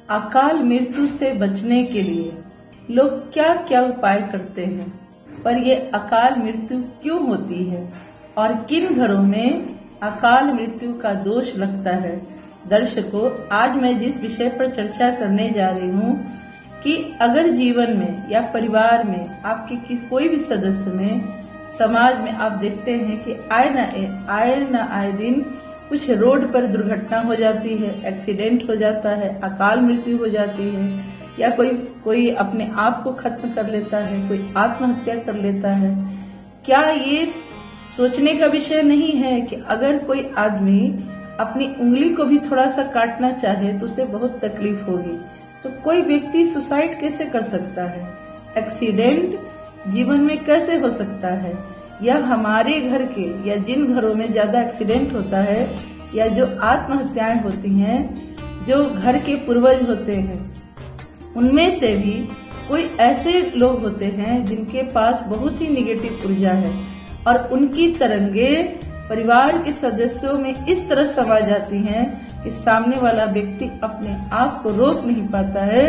अकाल मृत्यु से बचने के लिए लोग क्या क्या उपाय करते हैं, पर ये अकाल मृत्यु क्यों होती है और किन घरों में अकाल मृत्यु का दोष लगता है। दर्शकों, आज मैं जिस विषय पर चर्चा करने जा रही हूँ कि अगर जीवन में या परिवार में आपके कोई भी सदस्य में, समाज में आप देखते हैं कि आए न आए दिन कुछ रोड पर दुर्घटना हो जाती है, एक्सीडेंट हो जाता है, अकाल मृत्यु हो जाती है, या कोई अपने आप को खत्म कर लेता है, कोई आत्महत्या कर लेता है। क्या ये सोचने का विषय नहीं है कि अगर कोई आदमी अपनी उंगली को भी थोड़ा सा काटना चाहे तो उसे बहुत तकलीफ होगी, तो कोई व्यक्ति सुसाइड कैसे कर सकता है? एक्सीडेंट जीवन में कैसे हो सकता है? या हमारे घर के या जिन घरों में ज्यादा एक्सीडेंट होता है या जो आत्महत्याएं होती हैं, जो घर के पूर्वज होते हैं, उनमें से भी कोई ऐसे लोग होते हैं जिनके पास बहुत ही निगेटिव ऊर्जा है और उनकी तरंगे परिवार के सदस्यों में इस तरह समा जाती हैं कि सामने वाला व्यक्ति अपने आप को रोक नहीं पाता है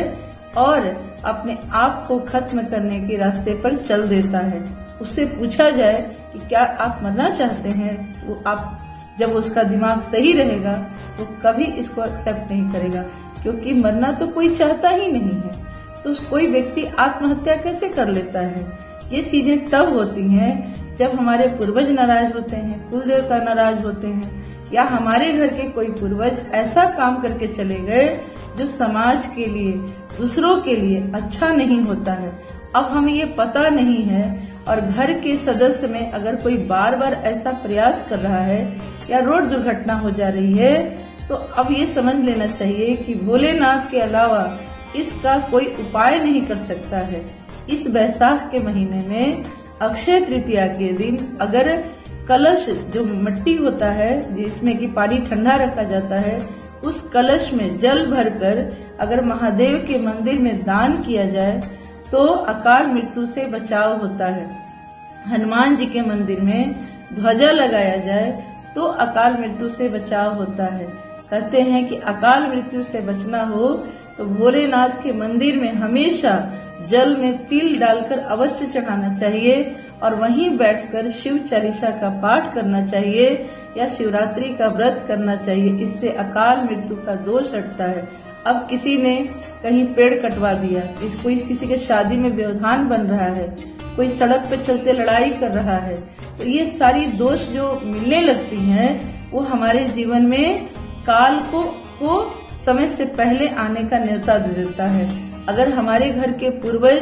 और अपने आप को खत्म करने के रास्ते पर चल देता है। उससे पूछा जाए कि क्या आप मरना चाहते हैं, वो आप जब उसका दिमाग सही रहेगा वो कभी इसको एक्सेप्ट नहीं करेगा, क्योंकि मरना तो कोई चाहता ही नहीं है। तो कोई व्यक्ति आत्महत्या कैसे कर लेता है? ये चीजें तब होती हैं जब हमारे पूर्वज नाराज होते हैं, कुल देवता नाराज होते हैं, या हमारे घर के कोई पूर्वज ऐसा काम करके चले गए जो समाज के लिए, दूसरों के लिए अच्छा नहीं होता है। अब हमें ये पता नहीं है और घर के सदस्य में अगर कोई बार बार ऐसा प्रयास कर रहा है या रोड दुर्घटना हो जा रही है, तो अब ये समझ लेना चाहिए कि भोलेनाथ के अलावा इसका कोई उपाय नहीं कर सकता है। इस बैसाख के महीने में अक्षय तृतीया के दिन अगर कलश, जो मिट्टी होता है जिसमें कि पानी ठंडा रखा जाता है, उस कलश में जल भरकर अगर महादेव के मंदिर में दान किया जाए तो अकाल मृत्यु से बचाव होता है। हनुमान जी के मंदिर में ध्वजा लगाया जाए तो अकाल मृत्यु से बचाव होता है। कहते हैं कि अकाल मृत्यु से बचना हो तो भोलेनाथ के मंदिर में हमेशा जल में तिल डालकर अवश्य चढ़ाना चाहिए और वहीं बैठकर शिव चालीसा का पाठ करना चाहिए या शिवरात्रि का व्रत करना चाहिए। इससे अकाल मृत्यु का दोष हटता है। अब किसी ने कहीं पेड़ कटवा दिया, कोई किसी के शादी में व्यवधान बन रहा है, कोई सड़क पे चलते लड़ाई कर रहा है, तो ये सारी दोष जो मिलने लगती हैं वो हमारे जीवन में काल को समय से पहले आने का न्योता दे देता है। अगर हमारे घर के पूर्वज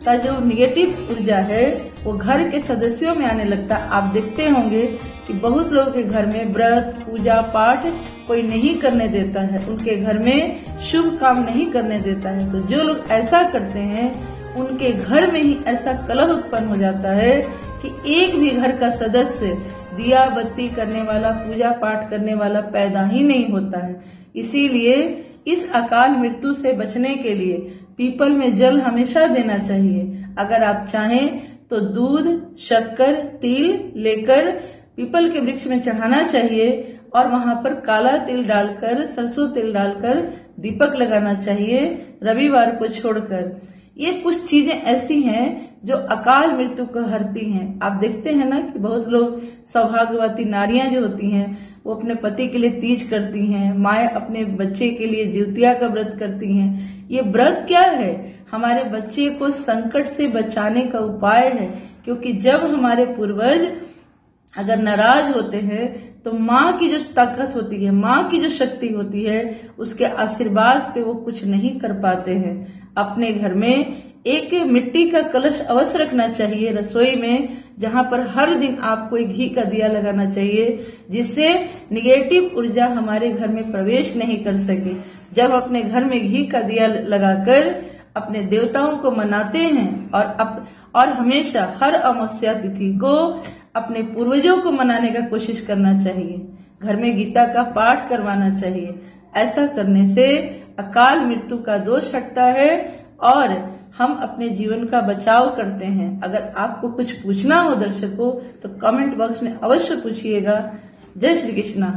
का जो निगेटिव ऊर्जा है वो घर के सदस्यों में आने लगता है, आप देखते होंगे कि बहुत लोगों के घर में व्रत, पूजा पाठ कोई नहीं करने देता है, उनके घर में शुभ काम नहीं करने देता है। तो जो लोग ऐसा करते हैं उनके घर में ही ऐसा कलह उत्पन्न हो जाता है कि एक भी घर का सदस्य दिया बत्ती करने वाला, पूजा पाठ करने वाला पैदा ही नहीं होता है। इसीलिए इस अकाल मृत्यु से बचने के लिए पीपल में जल हमेशा देना चाहिए। अगर आप चाहें तो दूध, शक्कर, तिल लेकर पीपल के वृक्ष में चढ़ाना चाहिए और वहां पर काला तिल डालकर, सरसों तिल डालकर दीपक लगाना चाहिए रविवार को छोड़कर। ये कुछ चीजें ऐसी हैं जो अकाल मृत्यु को हरती हैं। आप देखते हैं ना कि बहुत लोग, सौभाग्यवती नारियां जो होती हैं वो अपने पति के लिए तीज करती हैं, माए अपने बच्चे के लिए जिउतिया का व्रत करती हैं। ये व्रत क्या है? हमारे बच्चे को संकट से बचाने का उपाय है, क्योंकि जब हमारे पूर्वज अगर नाराज होते हैं तो माँ की जो ताकत होती है, माँ की जो शक्ति होती है, उसके आशीर्वाद पे वो कुछ नहीं कर पाते हैं। अपने घर में एक मिट्टी का कलश अवश्य रखना चाहिए रसोई में, जहाँ पर हर दिन आपको एक घी का दिया लगाना चाहिए, जिससे निगेटिव ऊर्जा हमारे घर में प्रवेश नहीं कर सके। जब अपने घर में घी का दिया लगाकर अपने देवताओं को मनाते हैं और हमेशा हर अमावस्या तिथि को अपने पूर्वजों को मनाने का कोशिश करना चाहिए। घर में गीता का पाठ करवाना चाहिए। ऐसा करने से अकाल मृत्यु का दोष हटता है और हम अपने जीवन का बचाव करते हैं। अगर आपको कुछ पूछना हो दर्शकों तो कमेंट बॉक्स में अवश्य पूछिएगा। जय श्री कृष्णा।